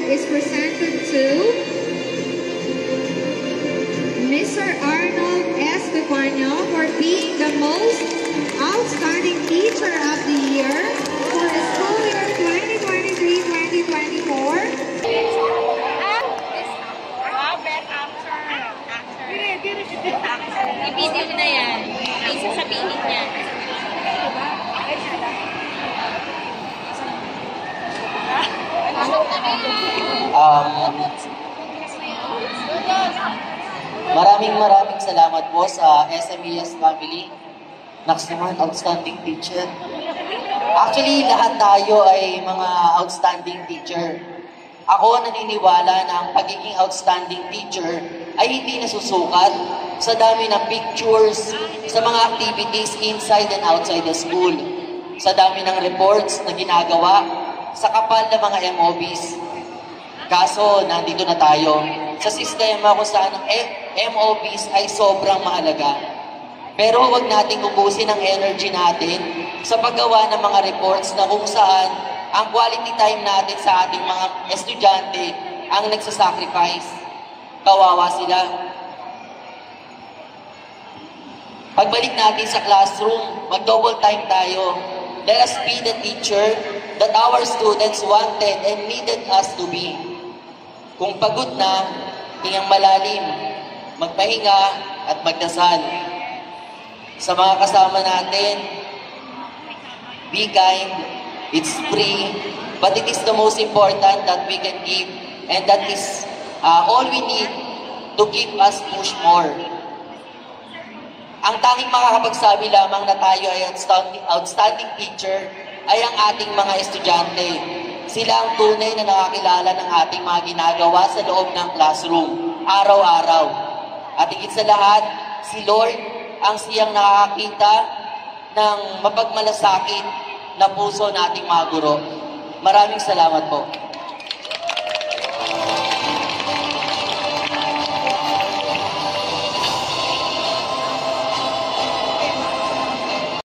is presented to Mr. Arnold Estefano for being the most outstanding teacher of the year for school year 2023-2024. I-video na yan. Ay, sasabihin niya. Maraming salamat po sa SMES family. Next naman, outstanding teacher. Actually, lahat tayo ay mga outstanding teacher. Ako naniniwala na ang pagiging outstanding teacher ay hindi nasusukat sa dami ng pictures, sa mga activities inside and outside the school, sa dami ng reports na ginagawa, sa kapal ng mga MOBs. Kaso, nandito na tayo sa sistema kung saan ang MOBs ay sobrang mahalaga. Pero huwag nating ubusin ang energy natin sa paggawa ng mga reports na kung saan ang quality time natin sa ating mga estudyante ang nagsasacrifice. Kawawa sila. Pagbalik natin sa classroom, mag-double time tayo. Let us be the teacher that our students wanted and needed us to be. Kung pagod na, hingang malalim, magpahinga at magdasal. Sa mga kasama natin, be kind, it's free, but it is the most important that we can give, and that is all we need to keep us push more. Ang tanging makakapagsabi lamang na tayo ay outstanding teacher ay ang ating mga estudyante. Sila ang tunay na nakakilala ng ating mga ginagawa sa loob ng classroom, araw-araw. At higit sa lahat, si Lord ang siyang nakakita ng mapagmalasakit na puso nating mga guro. Maraming salamat po.